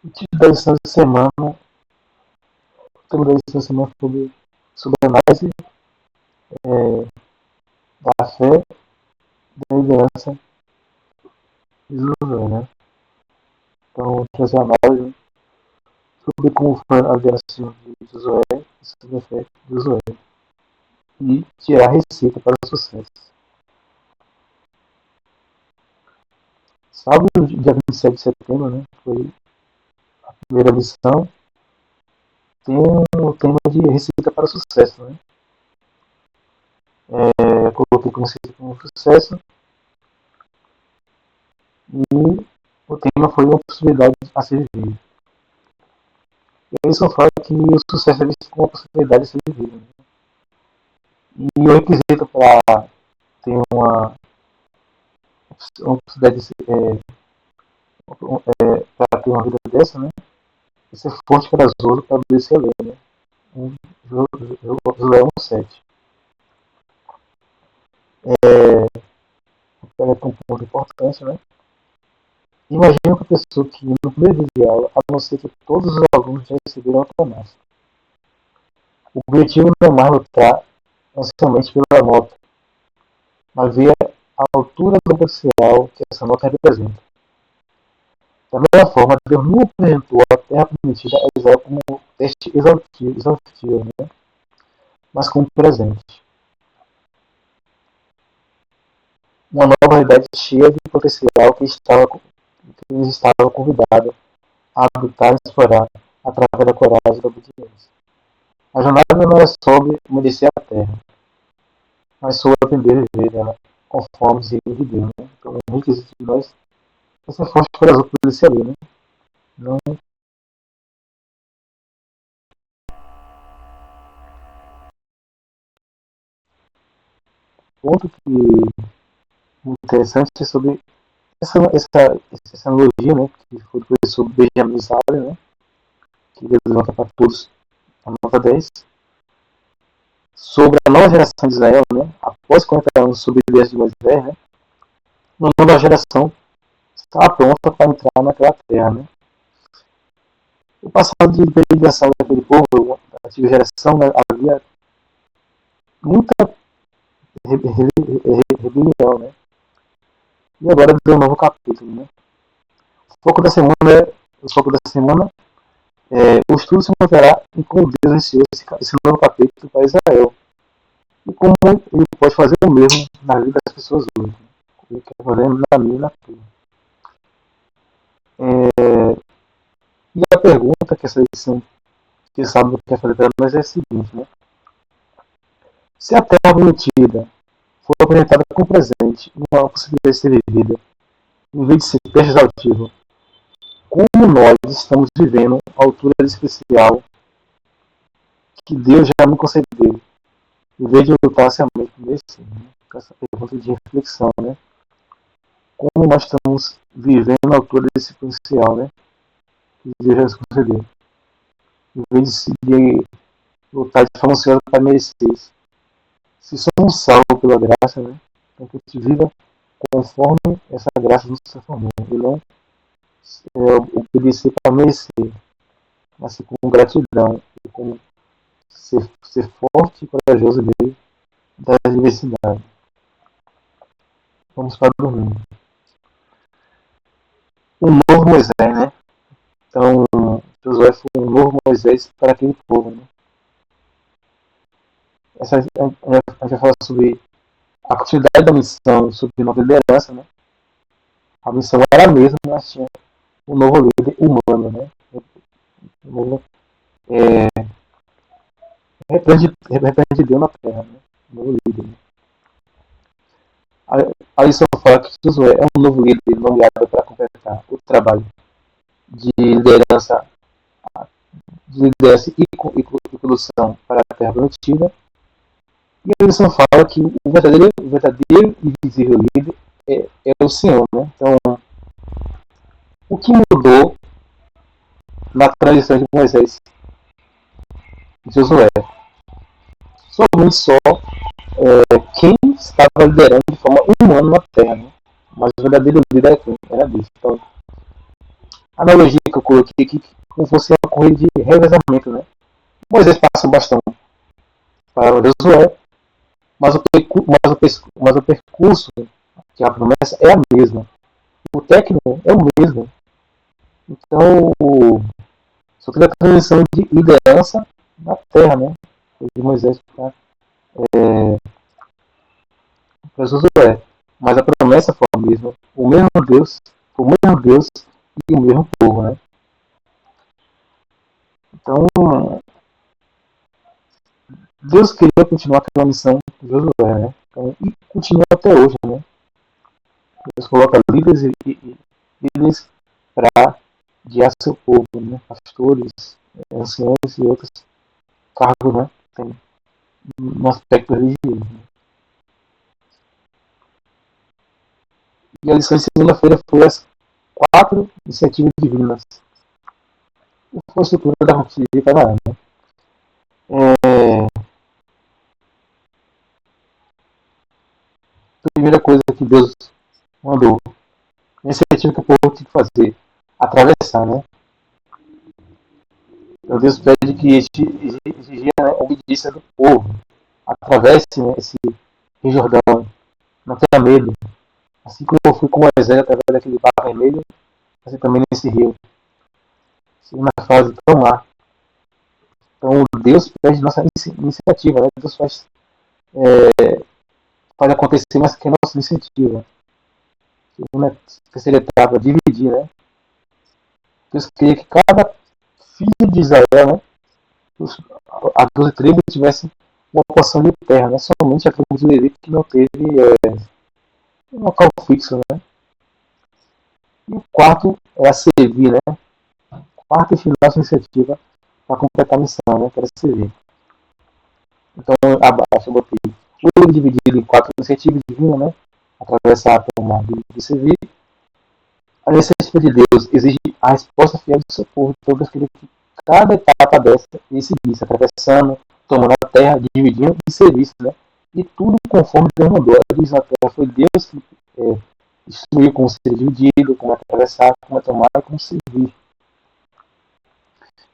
O título da lição de semana, sobre a análise da fé, da liderança de Josué, né? Então, trazer uma análise sobre como foi a liderança de Josué, sobre a fé de Josué, e tirar a receita para o sucesso. Salve o dia 27 de setembro, né? Foi a primeira lição. Tem o tema de receita para o sucesso, né? Coloquei como receita para o sucesso e o tema foi uma possibilidade a ser vivida. E aí só fala que o sucesso é visto como uma possibilidade a ser vivida. Né? E o requisito para ter uma possibilidade de ser, para ter uma vida dessa, né? É ser forte e corajoso para obedecer a lei, né? Josué 1:7. É um ponto importante, né? Imagine uma pessoa que no primeiro dia de aula, a não ser que todos os alunos já receberam a massa. O objetivo não é mais lutar ansiosamente pela nota, mas ver a altura do potencial que essa nota representa. Da mesma forma, Deus não apresentou a terra prometida a Israel como um teste exaustivo, né? Mas como presente. Uma nova realidade cheia de potencial que eles estavam convidados a habitar e explorar através da coragem e da obediência. A jornada não é sobre obedecer a terra, mas sobre aprender a viver nela conforme os desígnios de Deus. Né? Então, o requisito de nós é ser forte para as outras desse ali, né? Não. Ponto que interessante é sobre essa analogia, né? Que foi sobre Benjamin Sable, né? Que ele levanta para todos a nota 10. Sobre a nova geração de Israel, né? Após 40 anos sob a de Moisés, né? Uma nova geração está pronta para entrar naquela terra, né? O passado de peregrinação daquele povo, da antiga geração, né, havia muita rebelião, né? E agora deu um novo capítulo, né? O foco da semana o estudo se manterá em como Deus iniciou esse novo capítulo para Israel e como ele pode fazer o mesmo na vida das pessoas hoje. Ele quer fazer na minha e na tua. E a pergunta que essa edição que sabe o que quer fazer para nós é a seguinte, né? Se a terra prometida for apresentada como presente, uma possibilidade de ser vivida, em vez de ser peixe exaltivo, como nós estamos vivendo a altura especial que Deus já me concedeu, em vez de lutar ansiamente por esse, né? Essa pergunta de reflexão, né? Como nós estamos vivendo a altura desse potencial, né? Que Deus já nos concedeu, em vez de lutar de forma ansiosa para merecer. Se somos salvos pela graça, né? Então que a gente viva conforme essa graça nos transformou, e não obedecer para merecer, mas com gratidão, e com ser forte e corajoso em meio da adversidade. Vamos para dormir. Um novo Moisés, né? Então, Josué foi um novo Moisés para aquele povo, né? A gente vai falar sobre a continuidade da missão, sobre nova liderança, né? A missão era a mesma, mas tinha um novo líder humano, né? Um novo representante de Deus na Terra, né? Um novo líder. Né? A lição fala que Josué é um novo líder nomeado para completar o trabalho de liderança, e condução para a Terra Prometida. E a lição fala que o verdadeiro e visível líder é o Senhor, né? Então, o que mudou na transição de Moisés e Josué? Somente só quem estava liderando de forma humana na Terra, né? Mas o verdadeiro líder era quem? Era Deus. Então, A analogia que eu coloquei aqui, como fosse uma corrida de revezamento, né? Moisés passa o bastão para Josué, mas o percurso, que é a promessa, é a mesma. O técnico é o mesmo. Então, só teve a transição de liderança na terra, né? De Moisés para Josué. Mas a promessa foi a mesma. O mesmo Deus e o mesmo povo, né? Então, Deus queria continuar aquela missão de Josué, né? Então, e continua até hoje, né? Deus coloca líderes para guiar seu povo, né? Pastores, anciãos e outros cargos, né? Tem um aspecto religioso. Né? E a lição de segunda-feira foi as 4 iniciativas divinas. E foi a estrutura da rotina de Canaã. Né? A primeira coisa que Deus mandou, a iniciativa que o povo tinha que fazer, atravessar, né? Então Deus pede que exigia, né, a obediência do povo. Atravesse, né, esse Rio Jordão, não tenha medo. Assim como eu fui com Moisés através daquele mar vermelho, assim também nesse rio. Segunda fase, tomar. Então Deus pede nossa iniciativa, né? Deus faz acontecer, mas que é nossa iniciativa. Segunda, terceira etapa, dividir, né? Deus queria que cada filho de Israel, né? As 12 tribos tivessem uma porção de terra, né? Somente a tribo de Levi que não teve um local fixo, né? E o quarto é a servir, né? Quarta e final iniciativa para completar a missão, né? Que era servir. Então, abaixo eu botei tudo dividido em 4 iniciativas divinas, né? Atravessar, tomar, e servir. A iniciativa de Deus exige a resposta fiel do seu povo. Então, Deus queria que cada etapa dessa ele seguisse, atravessando, tomando a terra, dividindo e serviço, né? E tudo conforme Deus mandou. A divisão da terra foi Deus que instruiu como ser dividido, como atravessar, como tomar e como servir.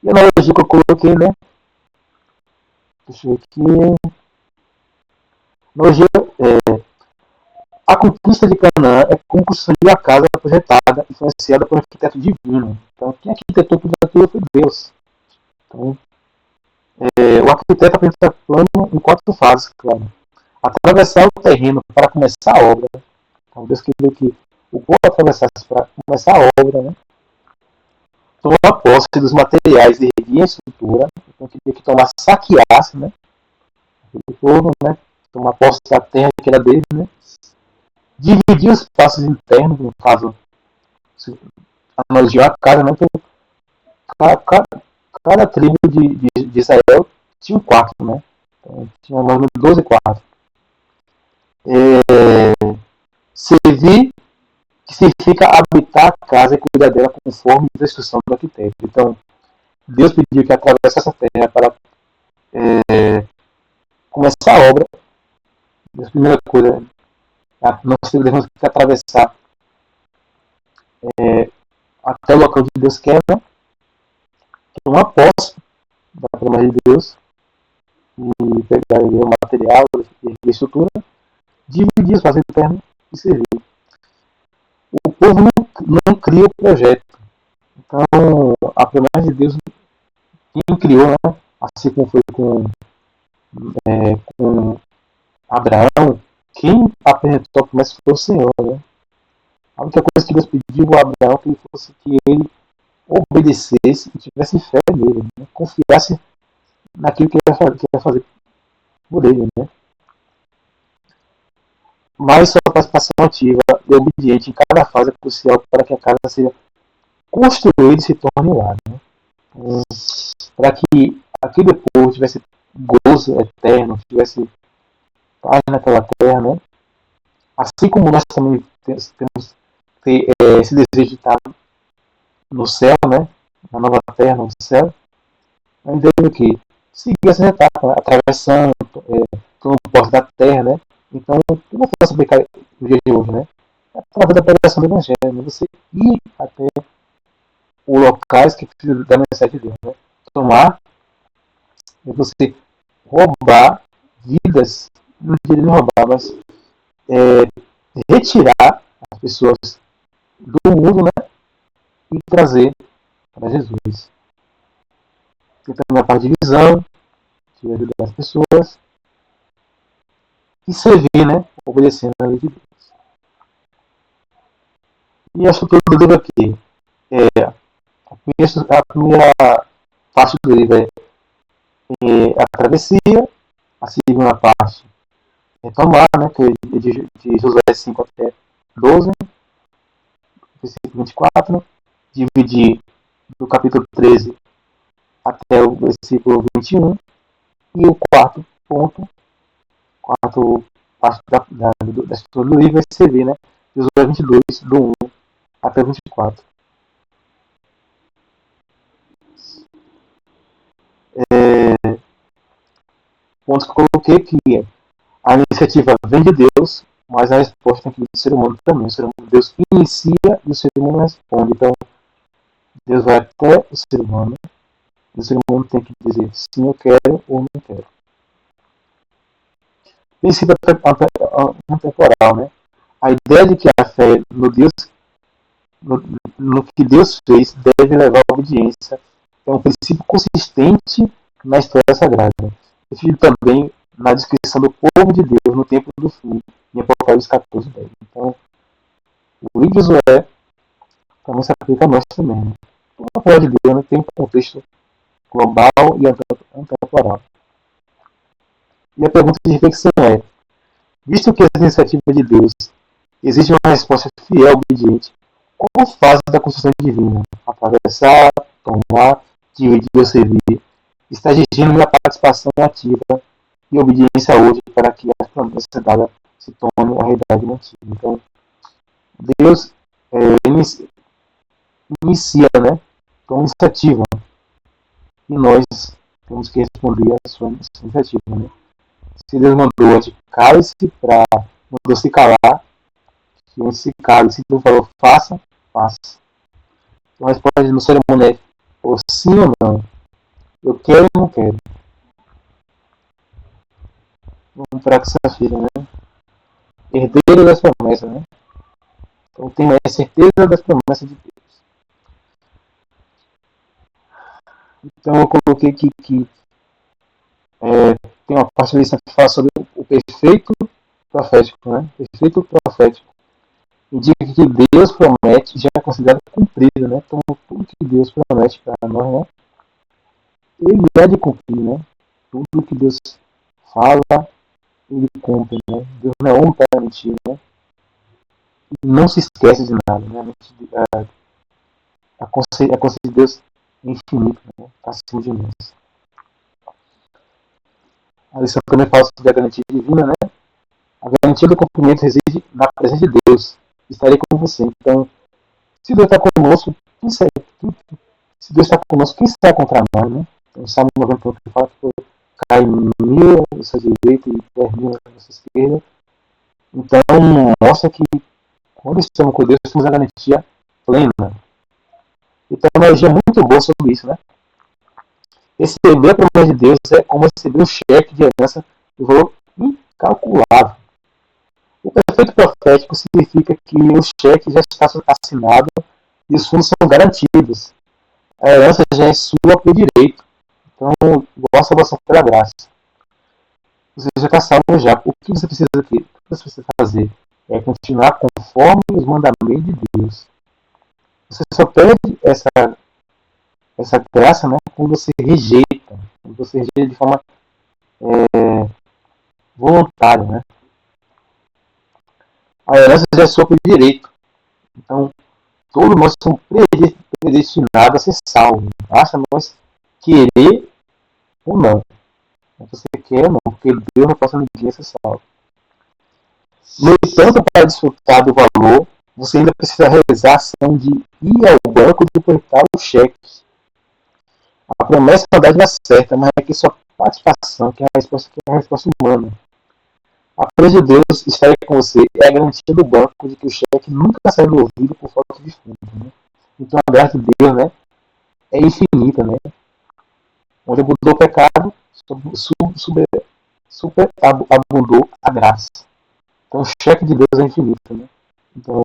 E a analogia que eu coloquei, né? Deixa eu ver aqui. Analogia a conquista de Canaã é como construir a casa projetada, influenciada por um arquiteto divino. Então, quem arquitetou tudo aquilo foi Deus. Então, o arquiteto apresenta plano em 4 fases, claro. Atravessar o terreno para começar a obra. Então, Deus queria que o povo atravessasse para começar a obra, né? Tomar posse dos materiais e erguer a estrutura. Então, queria que tomasse, saqueasse, né? O povo, né? Tomar posse da terra que era dele, né? Dividir os espaços internos, no caso, analogia a casa, né? Então, cada tribo de Israel tinha um quarto, né? Então, tinha mais de 12 quartos. Servir, que significa habitar a casa e cuidar dela conforme a instrução do arquiteto. Então, Deus pediu que atravessasse essa terra para começar a obra. A primeira coisa, nós temos que atravessar até o local de Deus quer, né? Tomar posse da promessa de Deus e pegar o material e a estrutura, dividir, fazer interno e servir. O povo não cria o projeto. Então, a promessa de Deus, quem criou, né? Assim como foi com Abraão, quem apresentou a promessa foi o Senhor, né? A única coisa que Deus pediu a Abraão que ele obedecesse e tivesse fé nele, né? Confiasse naquilo que ele ia fazer por ele, né? Mas sua participação ativa e obediente em cada fase é crucial para que a casa seja construída e se torne um lar, né? Para que aquele povo tivesse gozo eterno, tivesse paz naquela terra, né? Assim como nós também temos esse desejo de estar no céu, né? Na nova terra, no céu, ainda é que seguir essa etapa, né? Atravessando, tomando posse da terra, né? Então, eu não posso aplicar no dia de hoje, né? Através da pregação do Evangelho, né? Você ir até ou locais que precisam da mensagem de Deus. Né? Tomar é você roubar vidas, não queria roubar, mas retirar as pessoas do mundo, né, e trazer para Jesus. Tem também a parte de visão, que ajuda as pessoas, e servir, né, obedecendo a lei de Deus. E acho que o livro aqui, a primeira parte do livro é a travessia, a segunda parte é tomar, né, que é de Josué 5 até 12, versículo 24, dividir do capítulo 13 até o versículo 21, e o quarto ponto, quarto parte da história do livro vai servir, né, Josué 22, do 1 até 24. Pontos que eu coloquei que a iniciativa vem de Deus, mas a resposta tem que vir do ser humano também. O ser humano, Deus inicia e o ser humano responde. Então, Deus vai até o ser humano e o ser humano tem que dizer sim, eu quero ou não quero. Princípio temporal, né? A ideia de que a fé no que Deus fez deve levar à obediência é um princípio consistente na história sagrada. Referido também na descrição do povo de Deus no tempo do fim, em Apocalipse 14, 10. Então, o livro de Josué também se aplica a nós também. Né? A palavra de Deus, né, tem um contexto global e antemporal. E a pergunta de reflexão é: visto que as iniciativas de Deus exige uma resposta fiel e obediente, qual fase da construção divina? Atravessar, tomar, dividir ou servir, está exigindo minha participação ativa e obediência hoje para que as promessas dadas se tornem a realidade mantida. Então, Deus inicia, né, com iniciativa, e nós temos que responder a sua iniciativa. Né? Se Deus mandou a gente cale-se para mandou se calar, que a gente se cale. Se Deus falou faça, faça. Então a resposta no cerimônia é ou sim ou não. Eu quero ou não quero. Vamos para que essa filha, né? Herdeiro das promessas, né? Então tem a certeza das promessas de Deus. Então eu coloquei aqui que tem uma parte da lição que fala sobre o perfeito profético, né? Perfeito profético. Indica que Deus promete já é considerado cumprido, né? Então tudo que Deus promete para nós, né? Ele é de cumprir, né? Tudo que Deus fala, ele cumpre, né? Deus não é homem para mentir, né? E não se esquece de nada, né? A consciência de Deus é infinita, né? Está acima de nós. A lição também fala sobre a garantia divina, né? A garantia do cumprimento reside na presença de Deus. Estarei com você. Então, se Deus está conosco, se Deus está conosco, quem está contra nós, né? Então, Salmo 91 fala que cai mil à sua direita e 10.000 à sua esquerda. Então, mostra que quando estamos com Deus, temos a garantia plena. Então, uma analogia muito boa sobre isso, né? Receber a promessa de Deus é como receber um cheque de herança de valor incalculável. O perfeito profético significa que o cheque já está assinado e os fundos são garantidos. A herança já é sua por direito. Então, gosta da salvação pela graça. Você já está salvo já. O que você precisa aqui? O que você precisa fazer? É continuar conforme os mandamentos de Deus. Você só perde essa graça, né, quando você rejeita. Quando você rejeita de forma voluntária, né? A herança já é sua por direito. Então, todos nós somos predestinados a ser salvos. Basta nós querer ou não. Você quer ou não, porque Deus não passa ninguém a ser salvo. No entanto, para desfrutar do valor, você ainda precisa realizar a ação de ir ao banco e depositar o cheque. A promessa é uma dádiva certa, mas é que sua participação, que é a resposta humana. A promessa de Deus estar com você é a garantia do banco de que o cheque nunca sai do ouvido por falta de fundo. Né? Então a graça de Deus, né, é infinita, né? Onde abundou o pecado, superabundou a graça. Então o cheque de Deus é infinito, né? Então,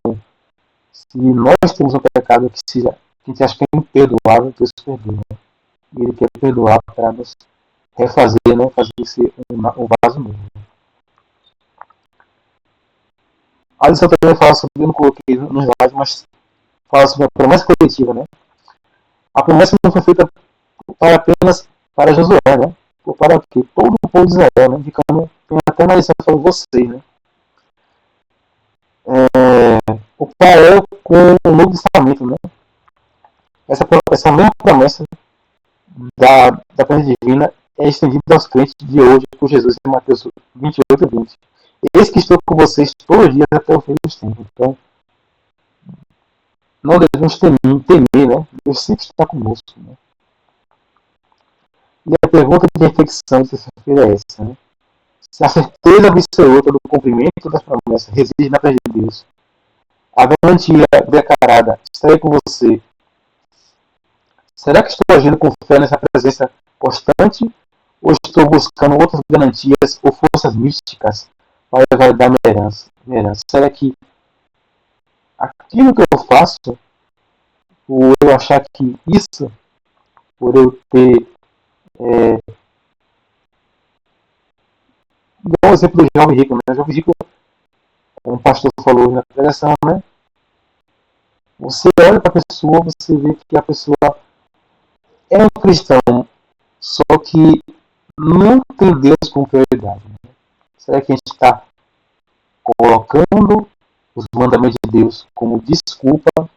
se nós temos um pecado que a gente acha que é imperdoável, Deus perdoa. Né? E Ele quer perdoar para nos refazer, né? Fazer ser um vaso novo. A lição também fala sobre, eu não coloquei nos slides, mas fala sobre a promessa coletiva, né? A promessa não foi feita para apenas para Josué, né? Foi para que todo o povo de Israel, né? Indicando, tem até na lição que falou vocês, né? O paralelo com o Novo Testamento, né? Essa mesma promessa da promessa divina é estendida aos crentes de hoje por Jesus em Mateus 28 e 20. Eis que estou com vocês todos os dias até o fim dos tempos. Então, não devemos temer, né? Deus sempre está conosco, né? E a pergunta de reflexão de terça-feira é essa, né? Se a certeza absoluta do cumprimento das promessas reside na presença de Deus, a garantia declarada estarei com você. Será que estou agindo com fé nessa presença constante ou estou buscando outras garantias ou forças místicas para validar minha herança? Será que aquilo que eu faço, por eu achar que isso, por eu ter igual o exemplo do jovem rico, né? O jovem rico, como o pastor falou na pregação, né? Você olha para a pessoa, você vê que a pessoa é um cristão, só que não tem Deus como prioridade. Né? Será que a gente está colocando os mandamentos de Deus como desculpa,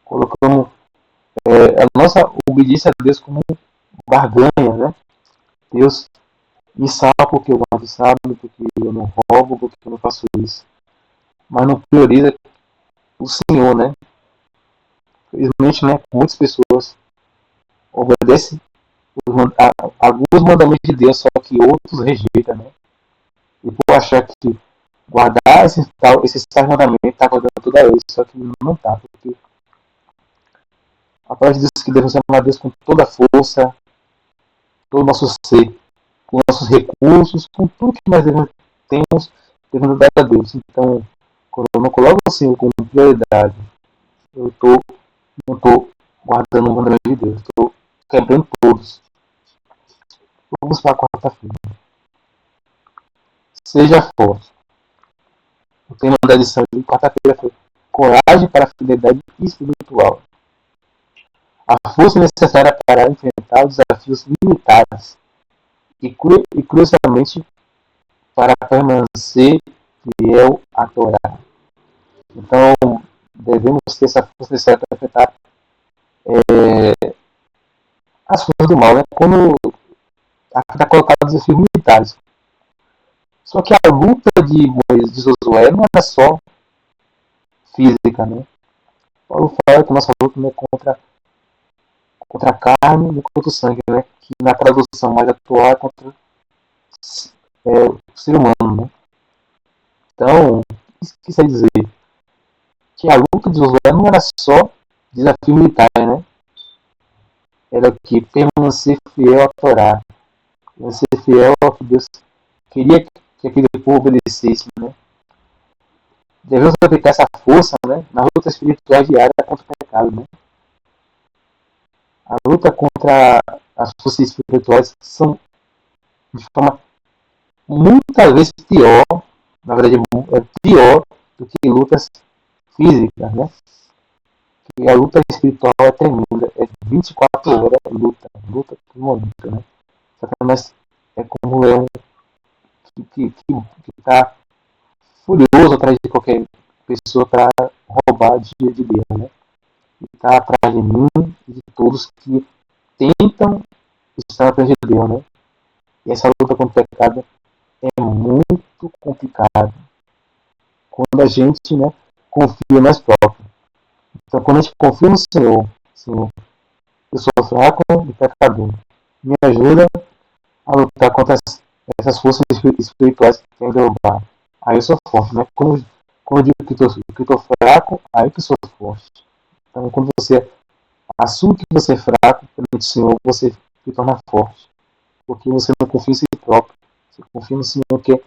colocando a nossa obediência a Deus como barganha, né? Deus me salva porque eu guardo sábado, porque eu não roubo, porque eu não faço isso. Mas não prioriza o Senhor, né? Infelizmente, né, muitas pessoas obedecem alguns mandamentos de Deus, só que outros rejeitam, né? E por achar que guardar esses tais mandamentos está guardando toda eles, só que não está, porque a palavra diz que devemos amar a Deus com toda a força, todo o nosso ser, com nossos recursos, com tudo que nós temos, devemos dar a Deus. Então, quando eu não coloco o Senhor como prioridade, eu não estou guardando o mandamento de Deus, estou quebrando todos. Vamos para a quarta-feira. Seja forte. O tema da lição de quarta-feira foi coragem para a fidelidade espiritual. A força necessária para enfrentar os desafios limitados e curiosamente para permanecer fiel à Torá. Então, devemos ter essa força necessária para enfrentar as forças do mal, né? Quando está colocado desafios militares. Só que a luta de Josué não era só física, né? Paulo fala que a nossa luta não é contra a carne e contra o sangue, né? Que na tradução mais atual é contra o ser humano, né? Então, isso quer dizer que a luta de Josué não era só desafio militar, né? Era que permanecer fiel à Torá, permanecer fiel ao que Deus queria que aquele povo obedecesse, né? Devemos aplicar essa força, né, na luta espiritual diária contra o pecado, né? A luta contra as forças espirituais são de forma muitas vezes pior, na verdade é pior do que lutas físicas, né? E a luta espiritual é tremenda, é 24 horas luta todo momento, né? Satanás é como um leão que está furioso atrás de qualquer pessoa para roubar dia de Deus, né? E está atrás de mim e de todos que tentam estar atrás de Deus, né? E essa luta contra o pecado é muito complicada quando a gente, né, confia em nós próprios. Então, quando a gente confia no Senhor, eu sou fraco e pecador. Me ajuda a lutar contra essas forças espirituais que querem derrubar. Aí eu sou forte, né? Quando Quando eu digo que estou fraco, aí que sou forte. Então, quando você assume que você é fraco perante o Senhor, você se torna forte. Porque você não confia em si próprio. Você confia no Senhor que é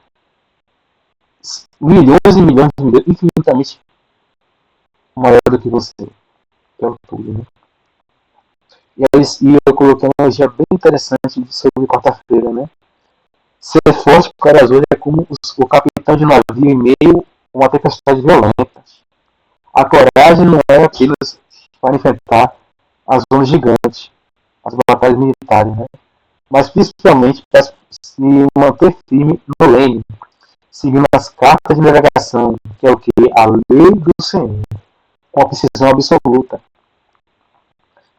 milhões e milhões de milhões, infinitamente maior do que você. Que é o tudo, né? E eu coloquei uma analogia bem interessante sobre quarta-feira, né? Ser forte e corajoso é como o capitão de navio em meio a uma tempestade violenta. A coragem não é apenas para enfrentar as zonas gigantes, as batalhas militares, né? Mas principalmente para se manter firme no leme, seguindo as cartas de navegação, que é o que? A lei do Senhor, com a precisão absoluta.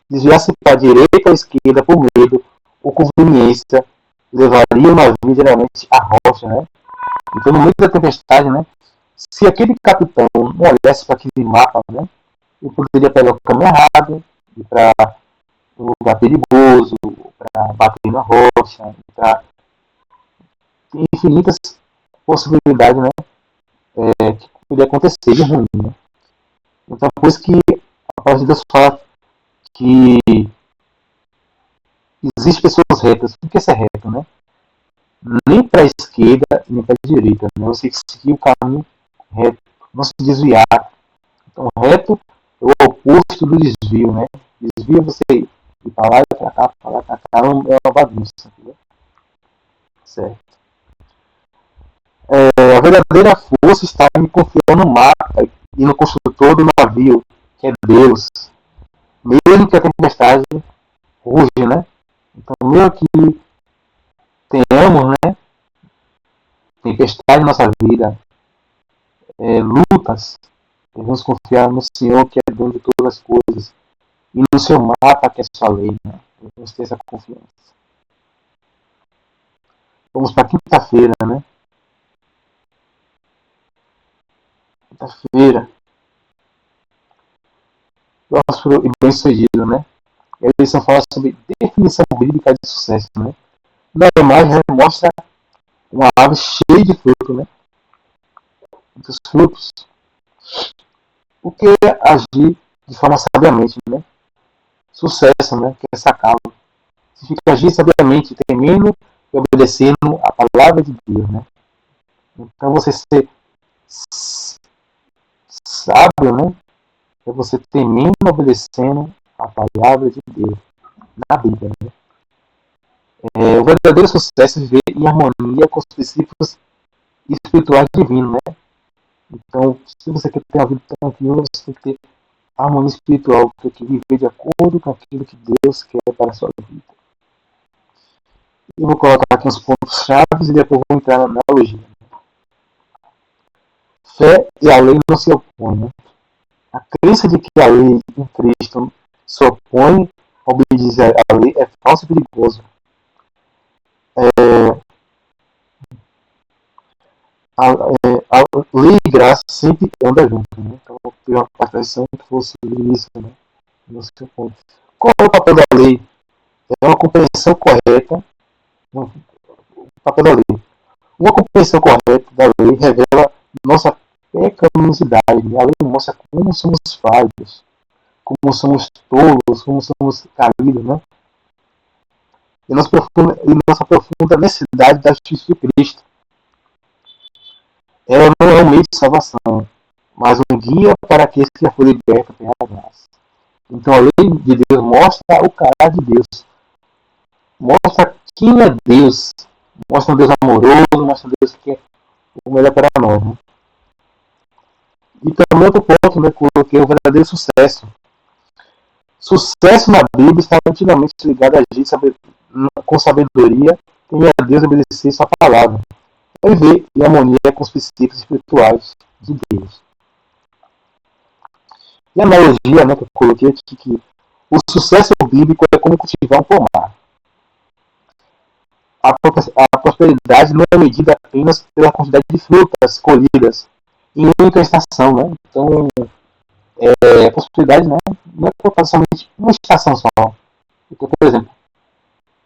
Desviar-se para a direita ou à esquerda por medo ou conveniência levaria o navio geralmente à rocha, né? Então, no meio da tempestade, né? Se aquele capitão não olhasse para aquele mapa, né? Ele poderia pegar o caminho errado, ir para um lugar perigoso, para bater na rocha, tem infinitas possibilidades, né? Que poderia acontecer de ruim, né? Então, por isso que a palavra de Deus fala que existem pessoas retas. O que é ser reto, né? Nem para a esquerda, nem para a direita, né? Você tem que seguir o caminho reto, não se desviar. Então, reto é o oposto do desvio, né? Desvio é você ir para lá e para cá, para lá e para cá, é uma bagunça. Entendeu? Certo. A verdadeira força está em confiar no mapa e no construtor do navio, que é Deus. Mesmo que a tempestade ruge, né? Então, mesmo que tenhamos, né, tempestade em nossa vida, lutas, devemos confiar no Senhor, que é dono de todas as coisas, e no seu mapa, que é a sua lei, né? Devemos ter essa confiança. Vamos para quinta-feira, né? Quinta-feira. Próspero e bem-sucedido, né? A eleição fala sobre definição bíblica de sucesso, né? Na imagem mostra uma árvore cheia de fruto, né? Muitos frutos. O que é agir de forma sabiamente, né? Sucesso, né? Que é sacá-lo. Significa agir sabiamente, temendo e obedecendo a palavra de Deus, né? Então você ser sábio, né? É você temendo e obedecendo a palavra de Deus na Bíblia, né? O verdadeiro sucesso é viver em harmonia com os princípios espirituais divinos, né? Então, se você quer ter uma vida tranquila, você tem que ter harmonia espiritual, tem que viver de acordo com aquilo que Deus quer para a sua vida. Eu vou colocar aqui uns pontos chaves e depois vou entrar na analogia. Fé e a lei não se opõem, né? A crença de que a lei em Cristo se opõe a obedecer à lei é falso e perigoso. A lei e graça sempre andam juntos, né? Então, eu tenho uma participação que fosse isso, né? Qual é o papel da lei? É uma compreensão correta. O papel da lei. Uma compreensão correta da lei revela nossa pecaminosidade. A lei mostra como somos falhos, como somos tolos, como somos caídos, né? E nossa profunda necessidade da justiça de Cristo. Ela não é um meio de salvação, mas um guia para aqueles que já foram libertos pela graça. Então a lei de Deus mostra o caráter de Deus, mostra quem é Deus, mostra um Deus amoroso, mostra um Deus que é o melhor para nós. Né? E também outro ponto, né, coloquei o verdadeiro sucesso. Sucesso na Bíblia está intimamente ligado a agir com sabedoria, temer a Deus e obedecer sua palavra. É viver em harmonia com os princípios espirituais de Deus. E a analogia, né, que eu coloquei aqui, que o sucesso bíblico é como cultivar um pomar. A prosperidade não é medida apenas pela quantidade de frutas colhidas em única estação, né? Então, a prosperidade, né, não é somente uma estação só. Então, por exemplo,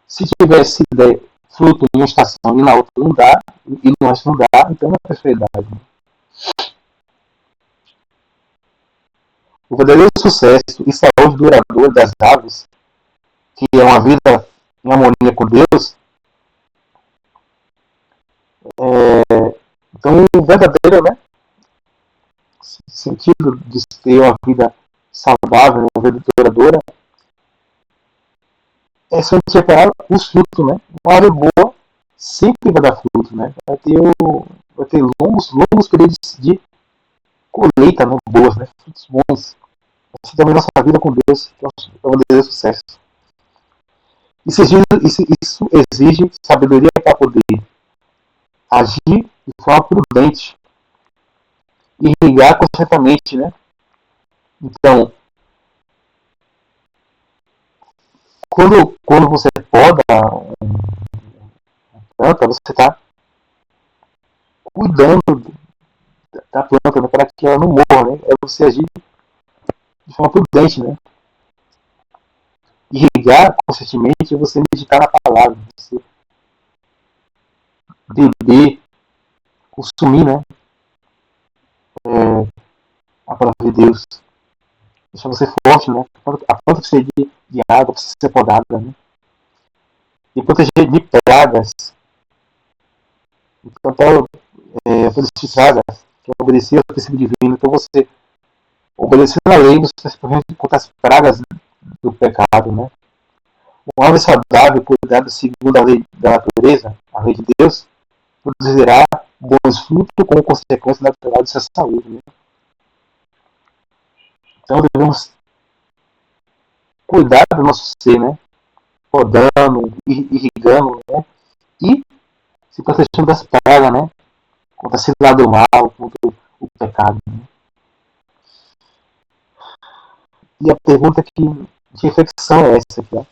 se tivesse fruto em uma estação e na outra não dá, e no resto não dá, então não é prosperidade. Né? O verdadeiro sucesso e saúde duradoura das aves, que é uma vida em harmonia com Deus, então o verdadeiro, né, sentido de ter uma vida saudável, uma vida duradoura, é santificar os frutos, né? Uma árvore boa sempre vai dar fruto, né? Vai ter longos períodos de colheita, né? Boas, né? Frutos bons. Assim também nossa vida com Deus, que é o verdadeiro sucesso. Isso exige sabedoria para poder agir de forma prudente e irrigar corretamente, né? Então, quando você poda planta, você está cuidando da planta, né, para que ela não morra, né? É você agir de forma prudente, né? Irrigar constantemente é você meditar na palavra, você beber, consumir, né? A palavra de Deus. Deixar você forte, né? A planta precisa de água, precisa ser podada, né? E proteger de pragas. Então, todas as pragas, que é obedecer ao princípio divino. Então, você, obedecendo a lei, você está se protegendo contra as pragas do pecado, né? Uma árvore saudável, cuidada segundo a lei da natureza, a lei de Deus, produzirá bons frutos como consequência natural de sua saúde, né? Então devemos cuidar do nosso ser, né? Podando, irrigando, né? E se protegendo das pragas, né? Contra a cidade do mal, contra o pecado. Né? E a pergunta de reflexão é essa aqui, ó.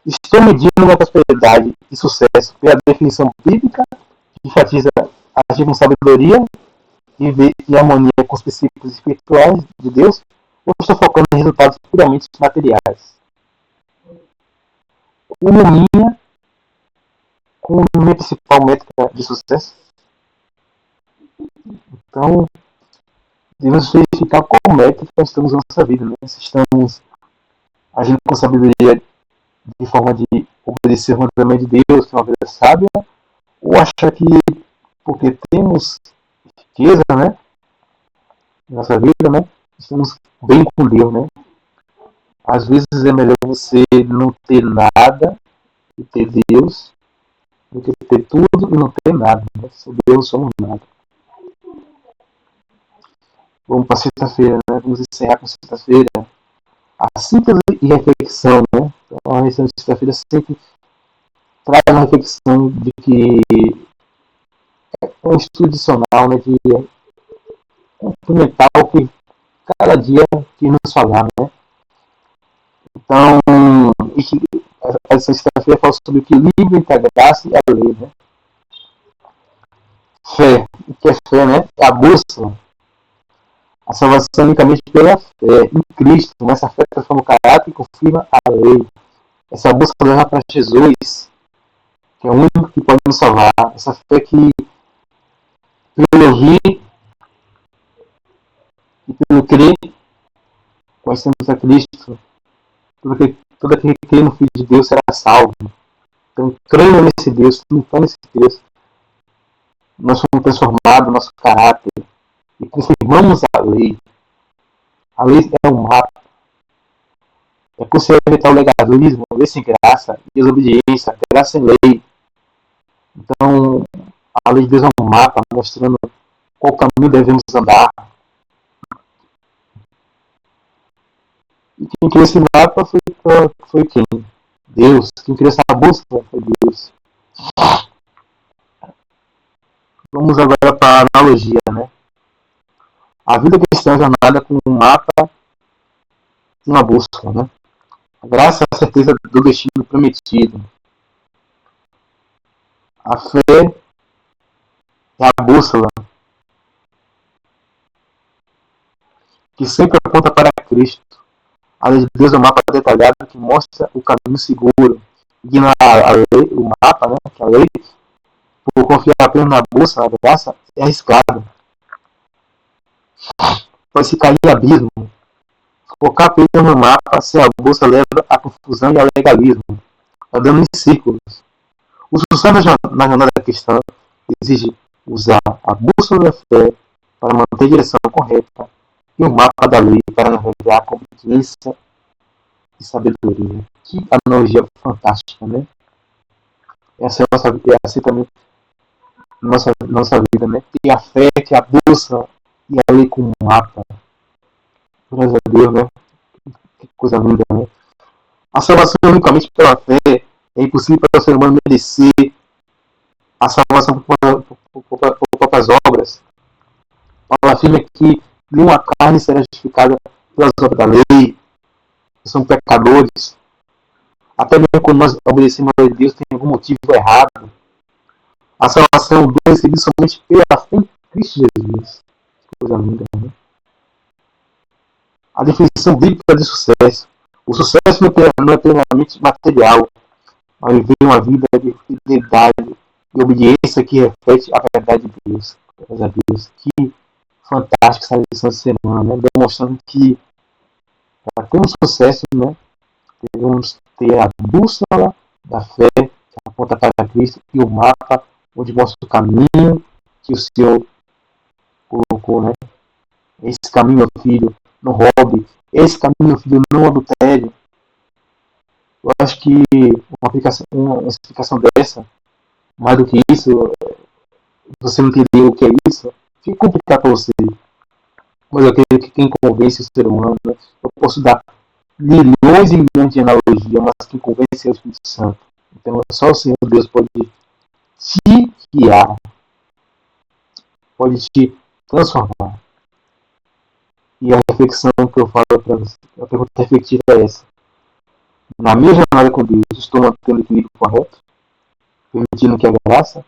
Estou medindo minha prosperidade e sucesso pela definição bíblica que enfatiza agir com sabedoria e harmonia com os princípios espirituais de Deus, ou estou focando em resultados puramente materiais? Como minha principal métrica de sucesso? Então, devemos verificar qual métrica nós estamos na nossa vida, né? Se estamos agindo com sabedoria de forma de obedecer o mandamento de Deus, que é uma vida sábia, ou achar que porque temos riqueza, né, na nossa vida, né, estamos bem com Deus, né? Às vezes é melhor você não ter nada e ter Deus do que ter tudo e não ter nada, né? Sem Deus não somos nada. Vamos para sexta-feira, né? Vamos encerrar com sexta-feira. A síntese e reflexão, né? Então, a lição de sexta-feira sempre traz uma reflexão de que é um estudo adicional, né? De complementar o que cada dia que nos falar, né? Então, a lição de sexta-feira fala sobre o equilíbrio entre a graça e a lei, né? Fé. O que é fé, né? É a bússola. A salvação é unicamente pela fé em Cristo. Essa fé transforma o caráter e confirma a lei. Essa busca leva para Jesus, que é o único que pode nos salvar. Essa fé que, pelo ouvir e pelo crer, conhecemos a Cristo. Todo aquele que crê no Filho de Deus será salvo. Então, crendo nesse Deus, limpando nesse Deus, nós somos transformados, nosso caráter, e confirmamos a lei. A lei é um mapa. É possível evitar o legalismo, a lei sem graça, desobediência, graça sem lei. Então, a lei de Deus é um mapa mostrando qual caminho devemos andar. E quem criou esse mapa foi quem? Deus. Quem criou essa bússola foi Deus. Vamos agora para a analogia, né? A vida cristã é jornada com um mapa e uma bússola, né? A graça é a certeza do destino prometido. A fé é a bússola que sempre aponta para Cristo. A lei de Deus é um mapa detalhado que mostra o caminho seguro. Ignorar a lei, o mapa, né? Que a lei, por confiar apenas na bússola, na graça, é arriscado. Pode se cair no abismo. Focar apenas no mapa sem a bússola leva à confusão e ao legalismo, andando em círculos. O sucesso na jornada cristã exige usar a bússola da fé para manter a direção correta e o mapa da lei para navegar com obediência e sabedoria. Que analogia fantástica, né? Essa é a nossa, é assim também nossa vida, né? Ter a fé, que é a bússola e a lei com o mapa. Graças a Deus, né? Que coisa linda, né? A salvação unicamente pela fé é impossível para o ser humano merecer a salvação por próprias obras. Paulo afirma que nenhuma carne será justificada pelas obras da lei, que são pecadores. Até mesmo quando nós obedecemos a Deus, tem algum motivo errado. A salvação do recebido somente pela fé em Cristo Jesus. Que coisa linda, né? A definição bíblica de sucesso. O sucesso não é plenamente material, mas viver uma vida de fidelidade e obediência que reflete a verdade de Deus. Graças a Deus. Que fantástico essa lição de semana, né? Demonstrando que para termos sucesso, né, devemos ter a bússola da fé que aponta para Cristo e o mapa onde mostra o caminho que o Senhor colocou, né? Esse caminho, meu filho, não roube. Esse caminho, meu filho, não adultere. Eu acho que uma explicação dessa, mais do que isso, você não entender o que é isso, fica complicado para você. Mas eu creio que quem convence o ser humano, né, eu posso dar milhões e milhões de analogias, mas quem convence é o Espírito Santo. Então só o Senhor Deus pode te guiar, pode te transformar. E a reflexão que eu falo para você, a pergunta refletiva é essa. Na minha jornada com Deus, estou mantendo o equilíbrio correto, permitindo que a graça,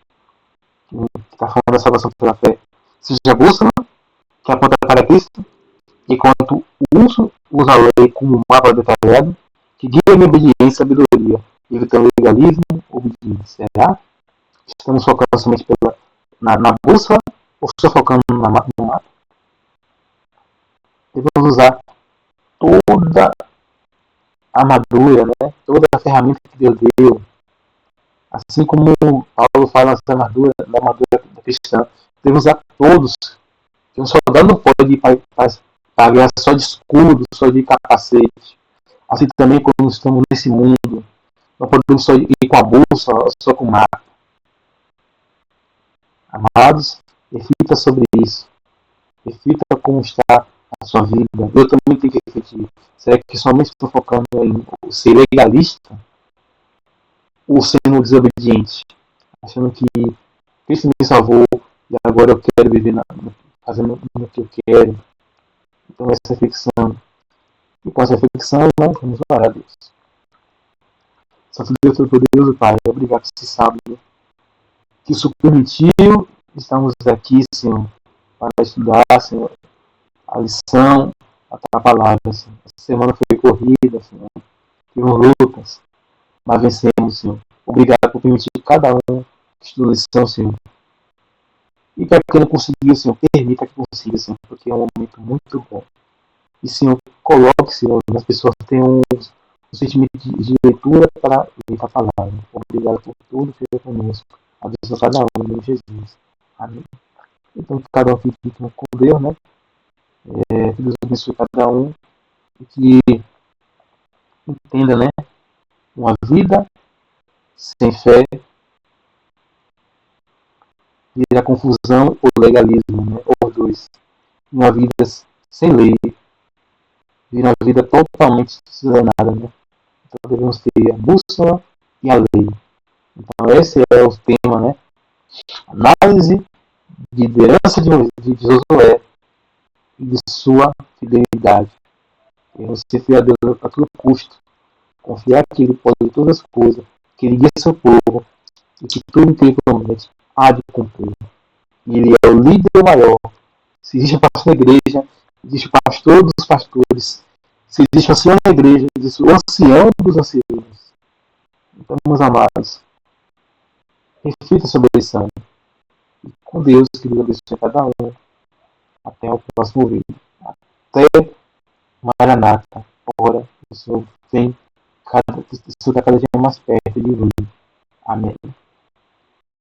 que está falando da salvação pela fé, seja a bússola que aponta para Cristo, enquanto usa a lei como um mapa detalhado, que guia a minha obediência e sabedoria, evitando legalismo, obediência. Será? Estamos focando somente na bússola ou só focando no mapa? Devemos usar toda a armadura, né? Toda a ferramenta que Deus deu. Assim como Paulo fala da armadura da cristã, devemos usar todos. Um soldado não pode ir para a guerra só de escudo, só de capacete. Assim também quando estamos nesse mundo, não podemos só ir com a bolsa, só com o mapa. Amados, reflita sobre isso. Reflita como está a sua vida. Eu também tenho que refletir. Será que somente estou focando em ser legalista ou sendo desobediente? Achando que Cristo me salvou e agora eu quero viver fazendo o que eu quero. Então essa reflexão. E com essa reflexão, nós vamos orar a Deus. Santo Deus Todo-Poderoso, Pai, obrigado por esse sábado que o Senhor permitiu. Estamos aqui, Senhor, para estudar, Senhor, a lição, a tua palavra, Senhor. Essa semana foi corrida, Senhor. Tivemos lutas, mas vencemos, Senhor. Obrigado por permitir que cada um estude a lição, Senhor. E para quem não conseguiu, Senhor, permita que consiga, Senhor, porque é um momento muito bom. E, Senhor, coloque, Senhor, as pessoas tenham um sentimento de leitura para ler a palavra. Obrigado por tudo que fez conosco. Abençoe cada um, em nome de Jesus. Amém. Então, que cada um fique com Deus, né? Que Deus abençoe cada um e que entenda, né? Uma vida sem fé vira confusão ou legalismo, né? Ou dois. Uma vida sem lei vira uma vida totalmente desordenada, né? Então devemos ter a bússola e a lei. Então esse é o tema, né? Análise de liderança de Josué e de sua fidelidade. Devemos ser fiel a Deus a todo custo. Confiar que Ele pode todas as coisas, que Ele guia seu povo e que tudo que Ele promete há de cumprir. E Ele é o líder maior. Se existe um pastor na igreja, existe o pastor dos pastores. Se existe um ancião na igreja, existe o ancião dos anciãos. Então, meus amados, reflita sobre a lição. E com Deus, que Deus abençoe cada um. Até o próximo vídeo. Até Maranata, ora, o Senhor está cada dia mais perto de vir. Amém.